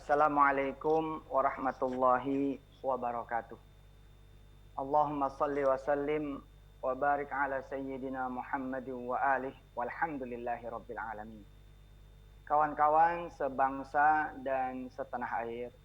Assalamualaikum warahmatullahi wabarakatuh. Allahumma salli wa sallim wa barik ala sayyidina Muhammadin wa alihi walhamdulillahi rabbil alamin. Kawan-kawan sebangsa dan setanah air,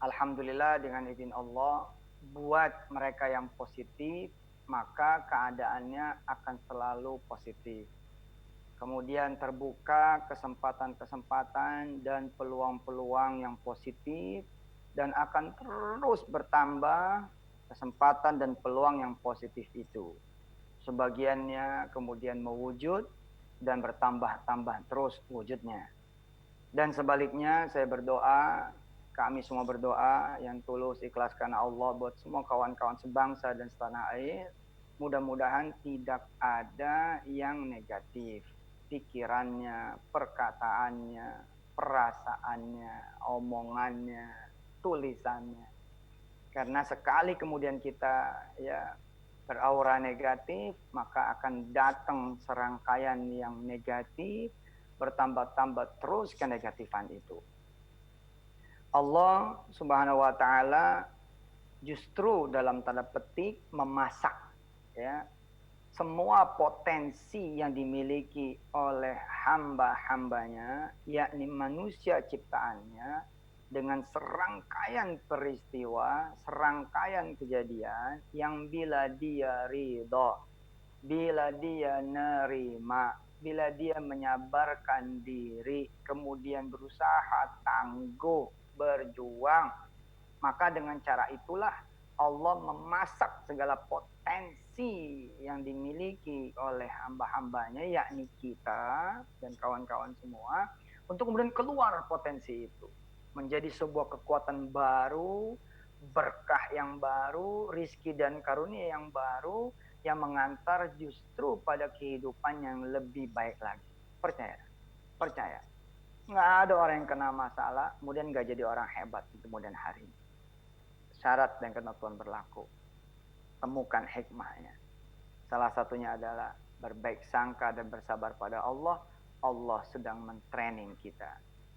alhamdulillah dengan izin Allah, buat mereka yang positif, maka keadaannya akan selalu positif. Kemudian terbuka kesempatan-kesempatan dan peluang-peluang yang positif dan akan terus bertambah kesempatan dan peluang yang positif itu. Sebagiannya kemudian mewujud dan bertambah-tambah terus wujudnya. Dan sebaliknya saya berdoa, kami semua berdoa yang tulus ikhlas karena Allah buat semua kawan-kawan sebangsa dan setanah air, mudah-mudahan tidak ada yang negatif. Pikirannya, perkataannya, perasaannya, omongannya, tulisannya. Karena sekali kemudian kita beraura negatif, maka akan datang serangkaian yang negatif, bertambah-tambah terus kenegatifan itu. Allah Subhanahu wa taala justru dalam tanda petik memasak semua potensi yang dimiliki oleh hamba-hambanya, yakni manusia ciptaannya, dengan serangkaian peristiwa, serangkaian kejadian yang bila dia ridho, bila dia nerima, bila dia menyabarkan diri, kemudian berusaha tangguh, berjuang, maka dengan cara itulah Allah memasak segala potensi yang dimiliki oleh hamba-hambanya, yakni kita dan kawan-kawan semua, untuk kemudian keluar potensi itu. Menjadi sebuah kekuatan baru, berkah yang baru, rizki dan karunia yang baru, yang mengantar justru pada kehidupan yang lebih baik lagi. Percaya? Percaya. Nggak ada orang yang kena masalah, kemudian nggak jadi orang hebat di kemudian hari. Syarat dan ketentuan berlaku. Temukan hikmahnya. Salah satunya adalah berbaik sangka dan bersabar pada Allah. Allah sedang mentraining kita,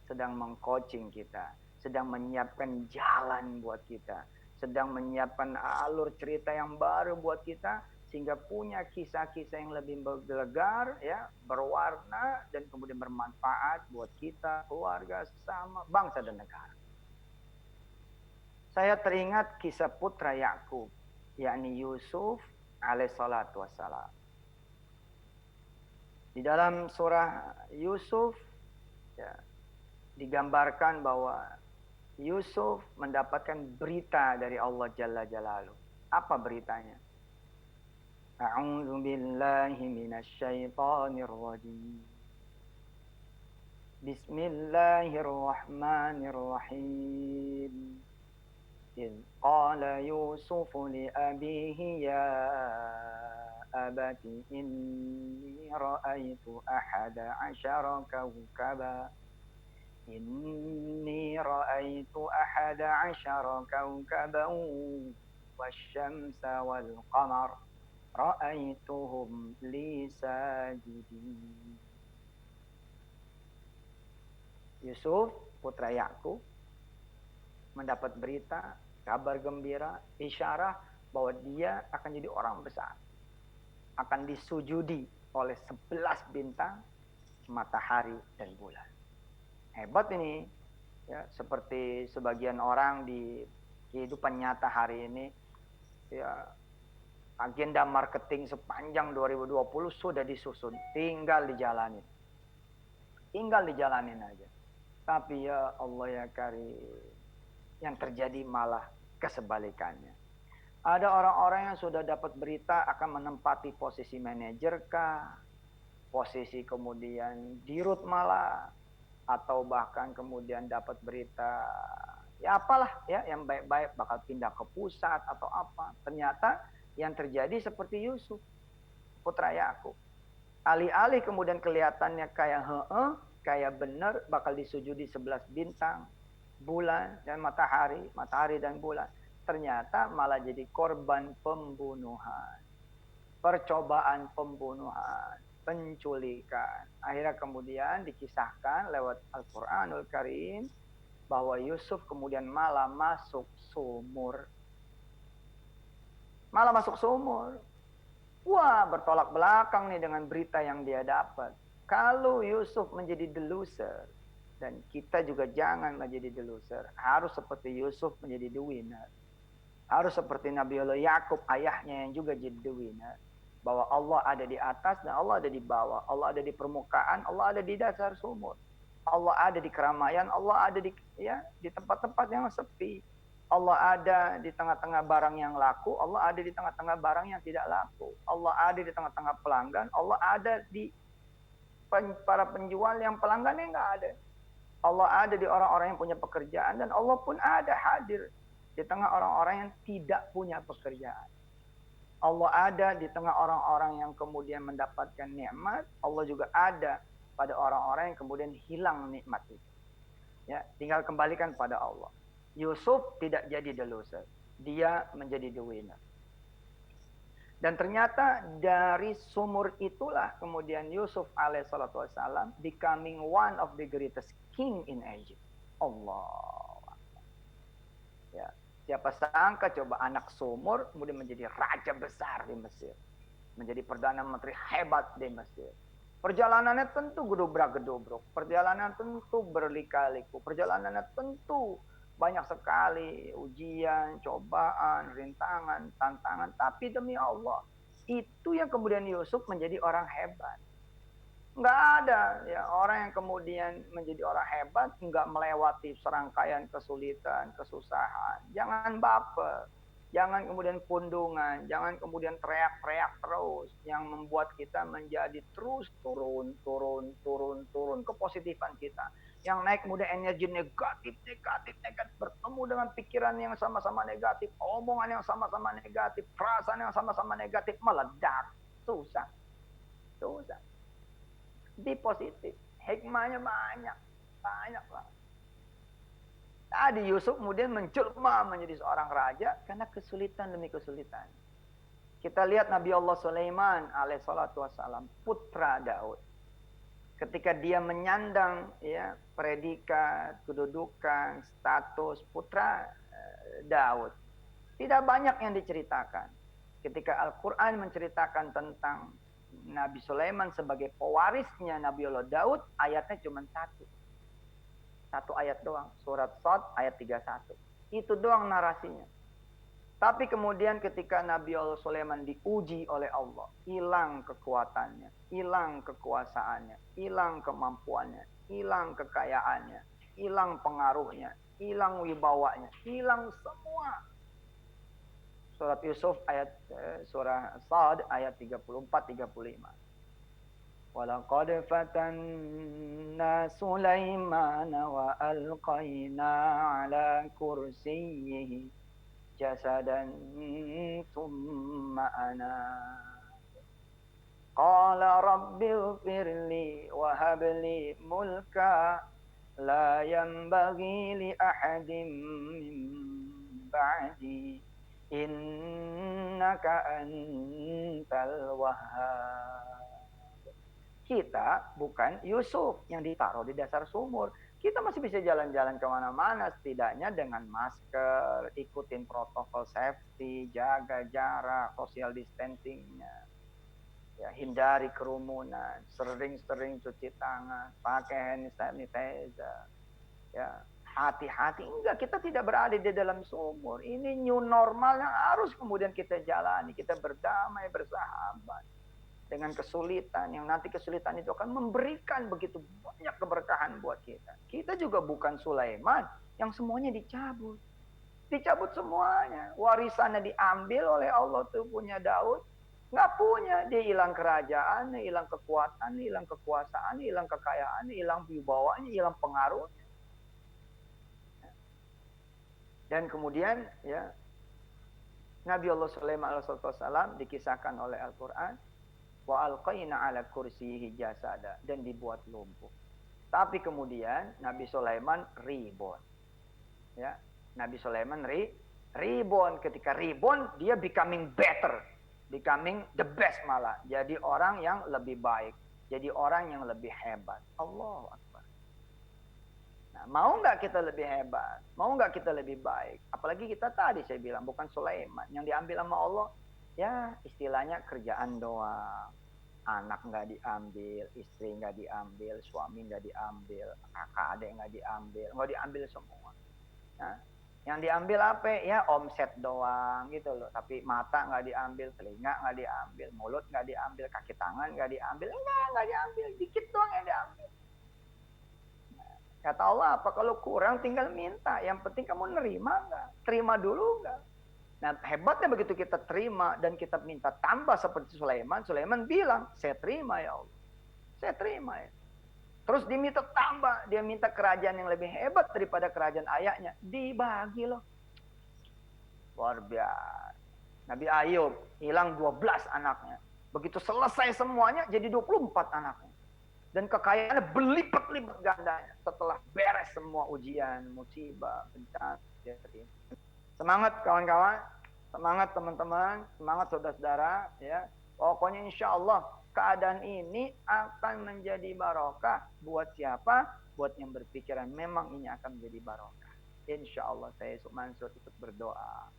sedang mengcoaching kita, sedang menyiapkan jalan buat kita, sedang menyiapkan alur cerita yang baru buat kita, sehingga punya kisah-kisah yang lebih bergelegar, berwarna, dan kemudian bermanfaat buat kita, keluarga, sesama, bangsa dan negara. Saya teringat kisah putra Yakub, yakni Yusuf alaihissalatu wassalam. Di dalam surah Yusuf digambarkan bahwa Yusuf mendapatkan berita dari Allah Jalla Jalaluhu. Apa beritanya? A'udzu billahi minasyaitonir rajim. Bismillahirrahmanirrahim. إذ قال يوسف لأبيه يا أبت إني رأيت أحد عشر كوكبا والشمس والقمر رأيتهم لي ساجدين. Yusuf, putra Yakub, mendapat berita, kabar gembira, isyarat bahwa dia akan jadi orang besar. Akan disujudi oleh 11 bintang, matahari, dan bulan. Hebat ini. Seperti sebagian orang di kehidupan nyata hari ini, agenda marketing sepanjang 2020 sudah disusun. Tinggal dijalanin. Tinggal dijalanin aja. Tapi ya Allah ya Karim, yang terjadi malah kesebalikannya. Ada orang-orang yang sudah dapat berita akan menempati posisi manajer kah, posisi kemudian dirut malah, atau bahkan kemudian dapat berita yang baik-baik bakal pindah ke pusat atau apa. Ternyata yang terjadi seperti Yusuf, putra Yakub. Alih-alih kemudian kelihatannya kayak benar bakal disujudi 11 bintang, bulan dan matahari dan bulan, ternyata malah jadi korban pembunuhan, percobaan pembunuhan, penculikan. Akhirnya kemudian dikisahkan lewat Al-Quranul Karim bahwa Yusuf kemudian malah masuk sumur. Malah masuk sumur. Wah, bertolak belakang nih dengan berita yang dia dapat. Kalau Yusuf menjadi the loser, dan kita juga jangan menjadi the loser. Harus seperti Yusuf menjadi the winner. Harus seperti Nabiullah Yakub, ayahnya yang juga jadi the winner. Bahwa Allah ada di atas dan Allah ada di bawah. Allah ada di permukaan, Allah ada di dasar sumur. Allah ada di keramaian, Allah ada di tempat-tempat yang sepi. Allah ada di tengah-tengah barang yang laku, Allah ada di tengah-tengah barang yang tidak laku. Allah ada di tengah-tengah pelanggan, Allah ada di para penjual yang pelanggannya nggak ada. Allah ada di orang-orang yang punya pekerjaan, dan Allah pun ada hadir di tengah orang-orang yang tidak punya pekerjaan. Allah ada di tengah orang-orang yang kemudian mendapatkan nikmat, Allah juga ada pada orang-orang yang kemudian hilang nikmat itu. Ya, tinggal kembalikan pada Allah. Yusuf tidak jadi the loser, dia menjadi the winner. Dan ternyata dari sumur itulah kemudian Yusuf alaihissalatu wassalam becoming one of the greatest king in Egypt. Allah. Ya, siapa sangka coba anak sumur kemudian menjadi raja besar di Mesir, menjadi perdana menteri hebat di Mesir. Perjalanannya tentu gedobrak-gedobrok, perjalanan tentu berlika-liku, perjalanannya tentu banyak sekali ujian, cobaan, rintangan, tantangan. Tapi demi Allah, itu yang kemudian Yusuf menjadi orang hebat. Nggak ada ya orang yang kemudian menjadi orang hebat nggak melewati serangkaian kesulitan, kesusahan. Jangan baper, jangan kemudian pundungan, jangan kemudian teriak-teriak terus yang membuat kita menjadi terus turun kepositifan kita. Yang naik kemudian energi negatif, bertemu dengan pikiran yang sama-sama negatif, omongan yang sama-sama negatif, perasaan yang sama-sama negatif, meledak. Susah. Be positif. Hikmahnya banyak lah. Tadi Yusuf kemudian menjelma menjadi seorang raja karena kesulitan demi kesulitan. Kita lihat Nabi Allah Sulaiman alaihissalatu wassalam, putra Daud. Ketika dia menyandang ya predikat, kedudukan, status putra Daud, tidak banyak yang diceritakan. Ketika Al-Quran menceritakan tentang Nabi Sulaiman sebagai pewarisnya Nabiullah Daud, ayatnya cuma satu ayat doang, surat Shad ayat 31. Itu doang narasinya. Tapi kemudian ketika Nabi Allah Sulaiman diuji oleh Allah, hilang kekuatannya, hilang kekuasaannya, hilang kemampuannya, hilang kekayaannya, hilang pengaruhnya, hilang wibawanya, hilang semua. Surat Yusuf ayat surah Shad ayat 34-35. Walaqad fatanna Sulaimana wa alqaina ala kursiyyihi jasadan thumma ana qala rabbi ighfirli wa habli mulka la yanbaghi li ahadin min ba'di innaka antal wahhab. Kita bukan Yusuf yang ditaruh di dasar sumur. Kita masih bisa jalan-jalan kemana-mana, setidaknya dengan masker, ikutin protokol safety, jaga jarak, social distancingnya. Ya, hindari kerumunan, sering-sering cuci tangan, pakai hand sanitizer. Ya, hati-hati. Enggak, kita tidak berada di dalam sumur. Ini new normal yang harus kemudian kita jalani. Kita berdamai, bersahabat dengan kesulitan, yang nanti kesulitan itu akan memberikan begitu banyak keberkahan buat kita. Kita juga bukan Sulaiman yang semuanya dicabut. Dicabut semuanya. Warisannya diambil oleh Allah tuh punya Daud. Nggak punya. Dia hilang kerajaan, hilang kekuatan, hilang kekuasaan, hilang kekayaan, hilang wibawanya, hilang pengaruhnya. Dan kemudian ya Nabi Allah Sulaiman alaihissalam dikisahkan oleh Al-Quran, wa alqaina ala kursiyyihi jasada, dan dibuat lumpuh. Tapi kemudian Nabi Sulaiman reborn. Ya, Nabi Sulaiman reborn. Ketika reborn, dia becoming better, becoming the best malah. Jadi orang yang lebih baik, jadi orang yang lebih hebat. Allahu Akbar. Nah, Mau nggak kita lebih hebat? Mau nggak kita lebih baik? Apalagi kita tadi saya bilang bukan Sulaiman. Yang diambil sama Allah, ya istilahnya kerjaan doang. Anak nggak diambil, istri nggak diambil, suami nggak diambil, kakak adik nggak diambil semua. Nah, yang diambil apa? Ya omset doang gitu loh. Tapi mata nggak diambil, telinga nggak diambil, mulut nggak diambil, kaki tangan nggak diambil, nggak diambil, dikit doang yang diambil. Kata Allah apa? Kalau kurang tinggal minta. Yang penting kamu nerima nggak? Terima dulu nggak? Nah hebatnya begitu kita terima dan kita minta tambah seperti Sulaiman. Sulaiman bilang, saya terima ya Allah. Saya terima ya. Terus diminta tambah. Dia minta kerajaan yang lebih hebat daripada kerajaan ayahnya. Dibagi loh. Luar biasa. Nabi Ayub hilang 12 anaknya. Begitu selesai semuanya jadi 24 anaknya. Dan kekayaannya berlipat-lipat gandanya setelah beres semua ujian, musibah, bencana. Semangat kawan-kawan, semangat teman-teman, semangat saudara-saudara. Ya, pokoknya insya Allah keadaan ini akan menjadi barokah buat siapa? Buat yang berpikiran memang ini akan menjadi barokah. Insya Allah saya Yusuf Mansur ikut berdoa,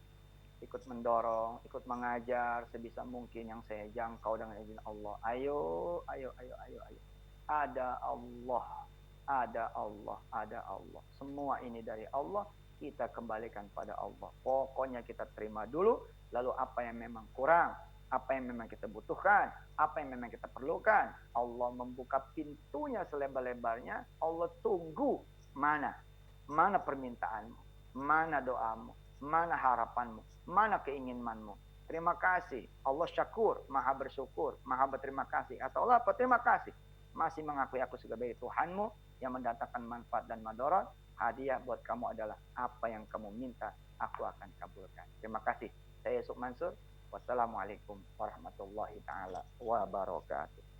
ikut mendorong, ikut mengajar sebisa mungkin yang saya jangkau dengan izin Allah. Ayo, ayo, ayo, ayo, ayo. Ada Allah, ada Allah, ada Allah. Semua ini dari Allah, kita kembalikan pada Allah. Pokoknya kita terima dulu, lalu apa yang memang kurang, apa yang memang kita butuhkan, apa yang memang kita perlukan. Allah membuka pintunya selebar-lebarnya, Allah tunggu mana permintaanmu, mana doamu, mana harapanmu, mana keinginanmu. Terima kasih. Allah syakur, maha bersyukur, maha berterima kasih. Atau Allah apa? Terima kasih. Masih mengakui aku sebagai Tuhanmu yang mendatangkan manfaat dan madarat. Hadiah buat kamu adalah apa yang kamu minta, aku akan kabulkan. Terima kasih. Saya Yusuf Mansur. Wassalamualaikum warahmatullahi taala wabarakatuh.